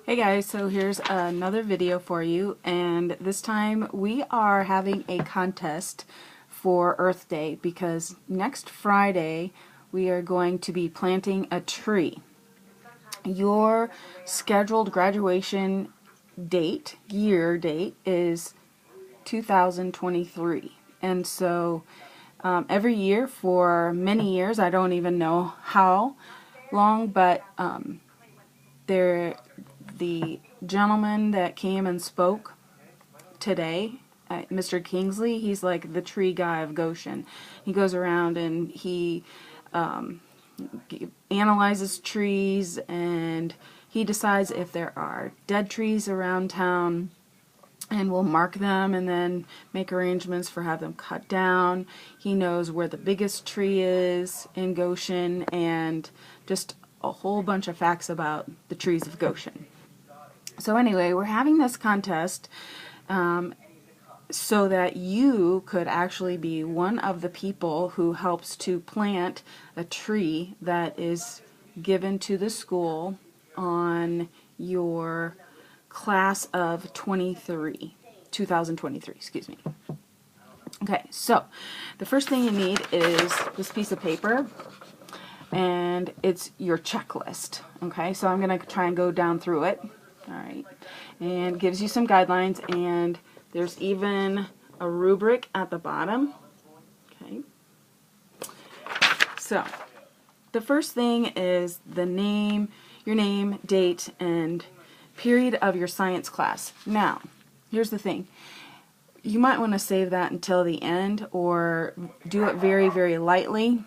Hey guys, so here's another video for you, and this time we are having a contest for Earth Day because next Friday we are going to be planting a tree. Your scheduled graduation year date is 2023, and so every year for many years, I don't even know how long, but the gentleman that came and spoke today, Mr. Kingsley, he's like the tree guy of Goshen. He goes around and he analyzes trees, and he decides if there are dead trees around town, and we'll mark them and then make arrangements for have them cut down. He knows where the biggest tree is in Goshen and just a whole bunch of facts about the trees of Goshen. So anyway, we're having this contest so that you could actually be one of the people who helps to plant a tree that is given to the school on your class of 2023, excuse me. Okay, so the first thing you need is this piece of paper, and it's your checklist. Okay, so I'm going to try and go down through it. Alright, and it gives you some guidelines, and there's even a rubric at the bottom. Okay, so the first thing is the name, your name, date, and period of your science class. Now, here's the thing. You might want to save that until the end, or do it very, very lightly,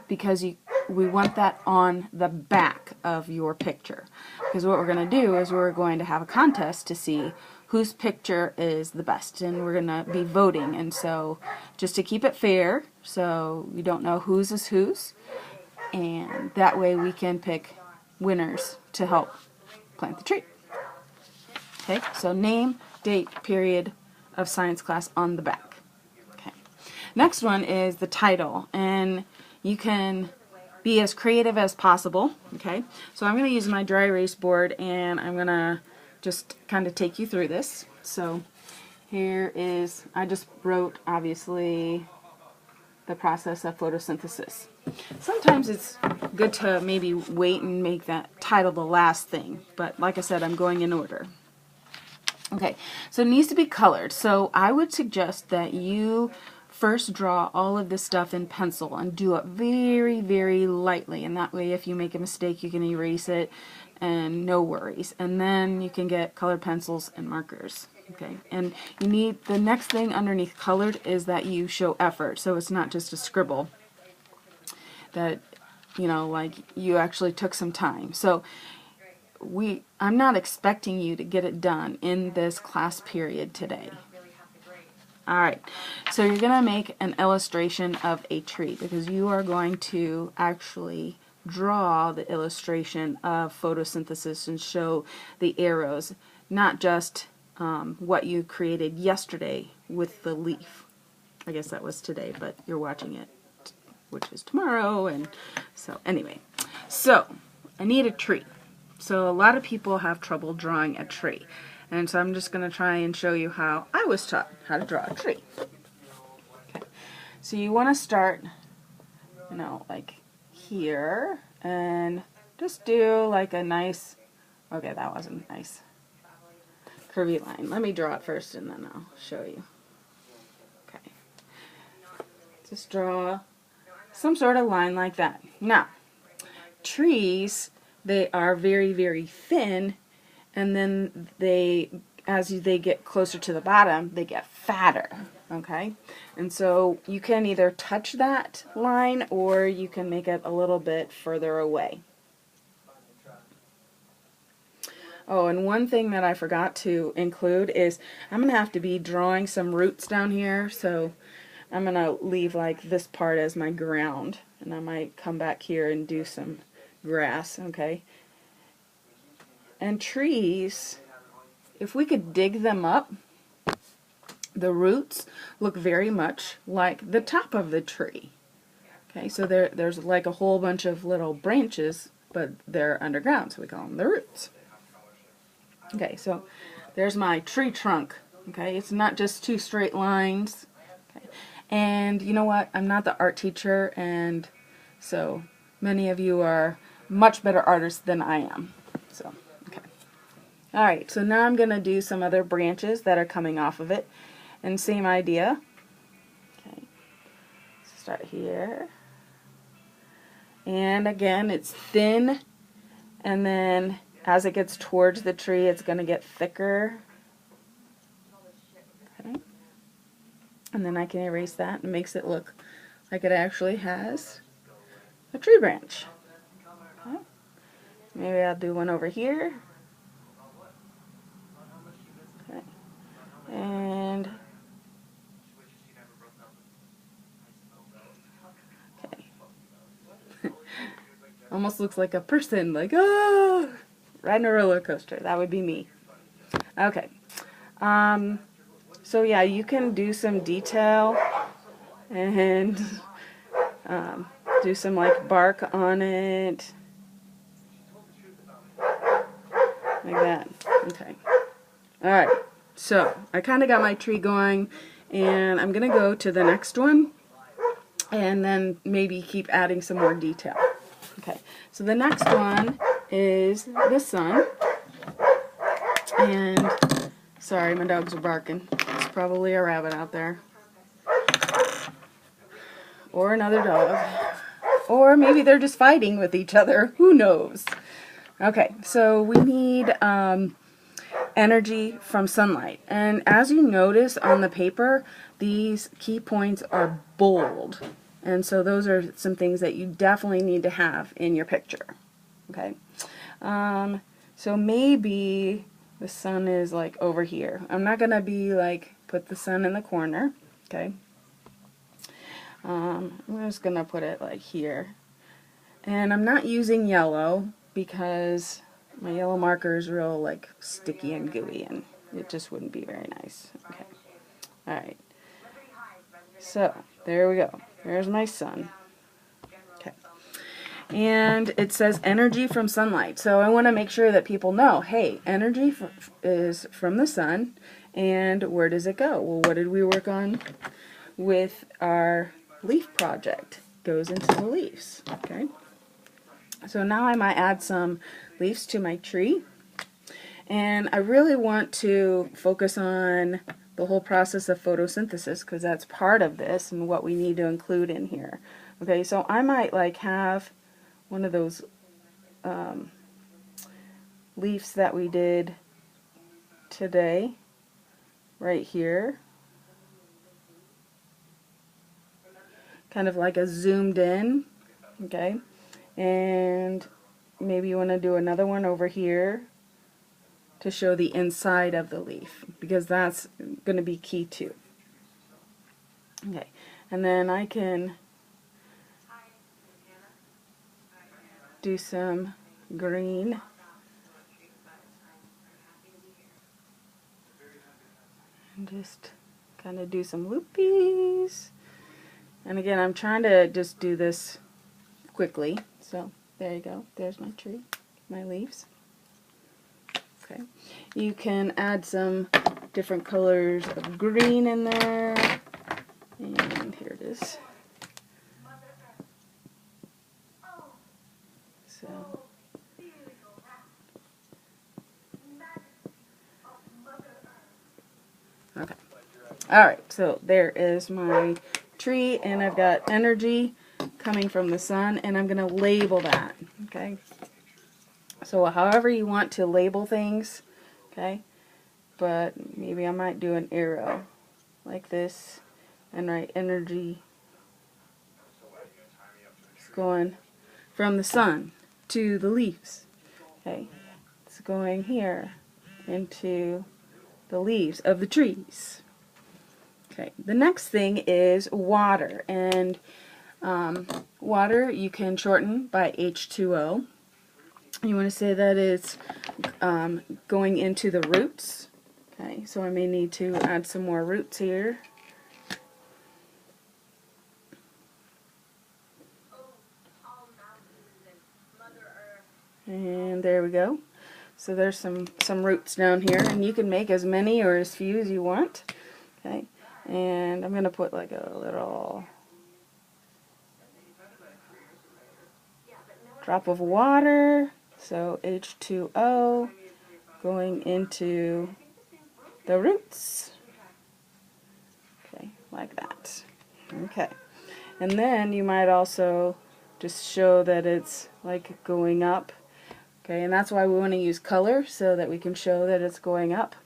because we want that on the back of your picture. Because what we're going to do is we're going to have a contest to see whose picture is the best, and we're going to be voting. And so just to keep it fair, so we don't know whose is whose, and that way we can pick winners to help plant the tree. Okay, so name, date, period of science class on the back. Okay. Next one is the title, and you can be as creative as possible. Okay, so I'm going to use my dry erase board, and I'm going to just kind of take you through this. So here is, I just wrote, obviously, the process of photosynthesis. Sometimes it's good to maybe wait and make that title the last thing, but like I said, I'm going in order. Okay, so it needs to be colored. So I would suggest that you first draw all of this stuff in pencil and do it very, very lightly, and that way if you make a mistake you can erase it and no worries. And then you can get colored pencils and markers. Okay, and you need, the next thing underneath colored is that you show effort, so it's not just a scribble, that, you know, like you actually took some time. So I'm not expecting you to get it done in this class period today. Alright, so you're going to make an illustration of a tree, because you are going to actually draw the illustration of photosynthesis and show the arrows, not just what you created yesterday with the leaf. I guess that was today, but you're watching it, which is tomorrow, and so anyway. So, I need a tree. So a lot of people have trouble drawing a tree. And so I'm just going to try and show you how I was taught how to draw a tree. Okay. So you want to start, you know, like here, and just do like a nice, okay, that wasn't nice, curvy line. Let me draw it first and then I'll show you. Okay. Just draw some sort of line like that. Now, trees, they are very, very thin, and then as they get closer to the bottom, they get fatter, okay? And so you can either touch that line, or you can make it a little bit further away. Oh, and one thing that I forgot to include is I'm going to have to be drawing some roots down here, so I'm going to leave like this part as my ground, and I might come back here and do some grass, okay? And trees, if we could dig them up, the roots look very much like the top of the tree. Okay, so there's like a whole bunch of little branches, but they're underground, so we call them the roots. Okay, so there's my tree trunk. Okay, it's not just two straight lines. Okay. And you know what? I'm not the art teacher, and so many of you are much better artists than I am. So, okay. Alright, so now I'm going to do some other branches that are coming off of it. And same idea. Okay, so start here. And again, it's thin, and then as it gets towards the tree, it's going to get thicker. Okay. And then I can erase that and makes it look like it actually has a tree branch. Okay. Maybe I'll do one over here. Okay. And okay. Almost looks like a person, like, oh, riding a roller coaster. That would be me. Okay. So yeah, you can do some detail and do some like bark on it, like that. Okay. Alright, so I kind of got my tree going, and I'm going to go to the next one and then maybe keep adding some more detail. Okay, so the next one is the sun. And sorry, my dogs are barking. There's probably a rabbit out there. Or another dog. Or maybe they're just fighting with each other. Who knows? Okay, so we need energy from sunlight. And as you notice on the paper, these key points are bold. And so those are some things that you definitely need to have in your picture. Okay, so maybe the sun is like over here. I'm not gonna be like put the sun in the corner. Okay, I'm just gonna put it like here, and I'm not using yellow because my yellow marker is real like sticky and gooey, and it just wouldn't be very nice. Okay, all right. So there we go. There's my sun. Okay. And it says energy from sunlight. So I want to make sure that people know, hey, energy is from the sun. And where does it go? Well, what did we work on with our leaf project? Goes into the leaves. Okay. So now I might add some leaves to my tree. And I really want to focus on the whole process of photosynthesis because that's part of this and what we need to include in here. Okay, so I might like have one of those leaves that we did today right here, kind of like a zoomed in. Okay, and maybe you want to do another one over here to show the inside of the leaf because that's going to be key too. Okay, and then I can do some green. And just kind of do some loopies. And again, I'm trying to just do this quickly. So there you go. There's my tree, my leaves. Okay. You can add some different colors of green in there. And here it is. So okay. Alright, so there is my tree, and I've got energy coming from the sun, and I'm going to label that. Okay. So however you want to label things, okay, but maybe I might do an arrow like this and write energy. It's going from the sun to the leaves. Okay, it's going here into the leaves of the trees. Okay, the next thing is water, and water you can shorten by H2O. You want to say that it's going into the roots. Okay, so I may need to add some more roots here. And there we go. So there's some roots down here, and you can make as many or as few as you want. Okay, and I'm going to put like a little drop of water, so H2O going into the roots. Okay, like that. Okay, and then you might also just show that it's like going up. Okay, and that's why we want to use color, so that we can show that it's going up.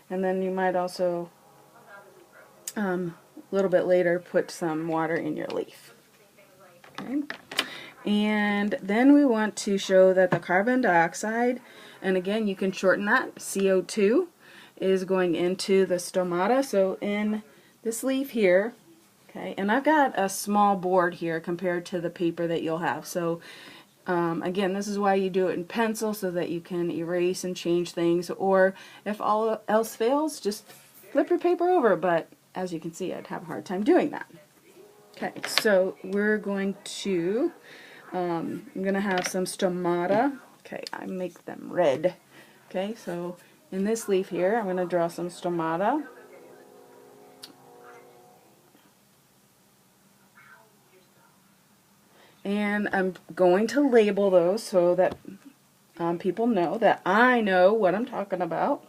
And then you might also, a little bit later, put some water in your leaf. Okay. And then we want to show that the carbon dioxide, and again you can shorten that, CO2, is going into the stomata. So in this leaf here, okay, and I've got a small board here compared to the paper that you'll have. So again, this is why you do it in pencil, so that you can erase and change things, or if all else fails, just flip your paper over, but as you can see, I'd have a hard time doing that. Okay, so we're going to, I'm going to have some stomata. Okay, I make them red. Okay, so in this leaf here, I'm going to draw some stomata. And I'm going to label those so that people know that I know what I'm talking about.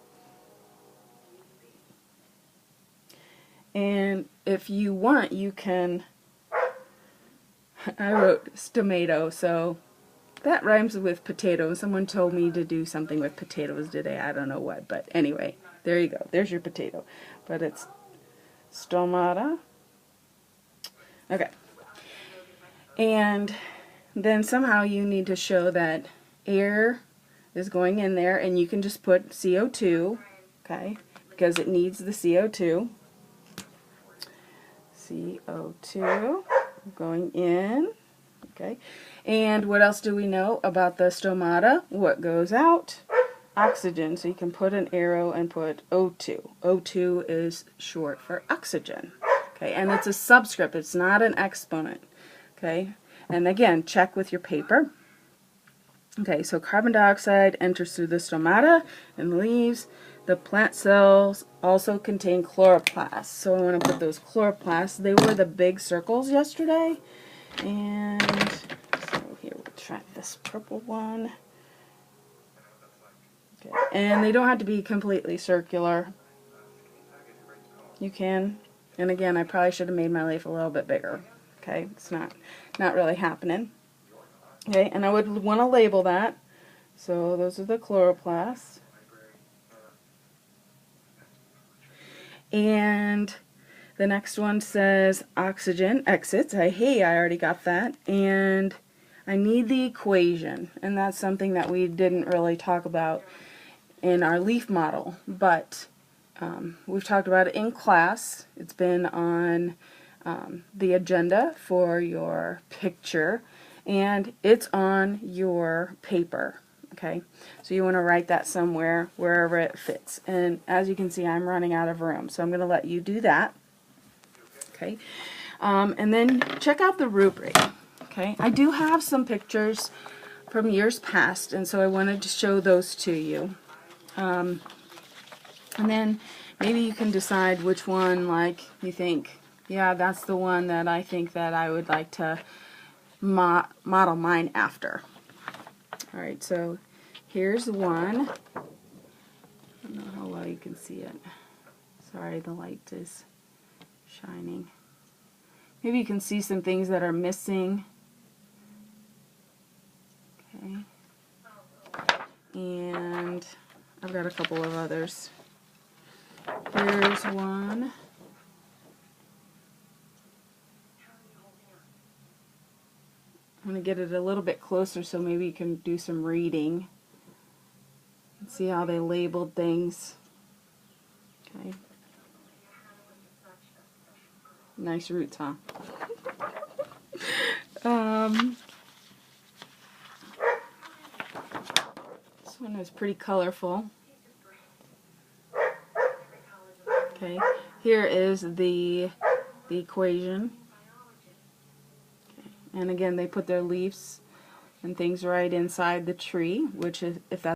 And if you want, you can, I wrote stomato, so that rhymes with potato. Someone told me to do something with potatoes today. I don't know what, but anyway, there you go. There's your potato. But it's stomata. Okay. And then somehow you need to show that air is going in there, and you can just put CO2, okay, because it needs the CO2. CO2 going in, okay. And what else do we know about the stomata? What goes out? Oxygen. So you can put an arrow and put O2. O2 is short for oxygen, okay, and it's a subscript. It's not an exponent. Okay, and again, check with your paper. Okay, so carbon dioxide enters through the stomata and leaves. The plant cells also contain chloroplasts. So I want to put those chloroplasts. They were the big circles yesterday. And so here, we'll try this purple one. Okay, and they don't have to be completely circular. You can. And again, I probably should have made my leaf a little bit bigger. Okay, it's not really happening. Okay, and I would want to label that. So those are the chloroplasts. And the next one says oxygen exits. Hey, I already got that. And I need the equation. And that's something that we didn't really talk about in our leaf model. But we've talked about it in class. It's been on the agenda for your picture, and it's on your paper. Okay, so you want to write that somewhere, wherever it fits. And as you can see, I'm running out of room, so I'm going to let you do that. Okay, and then check out the rubric. Okay, I do have some pictures from years past, and so I wanted to show those to you. And then maybe you can decide which one, like, you think, yeah, that's the one that I think that I would like to model mine after. Alright, so here's one. I don't know how well you can see it. Sorry, the light is shining. Maybe you can see some things that are missing. Okay. And I've got a couple of others. Here's one. I'm going to get it a little bit closer so maybe you can do some reading and see how they labeled things. Okay. Nice roots, huh? This one is pretty colorful. Okay, here is the equation. And again, they put their leaves and things right inside the tree, which is, if that's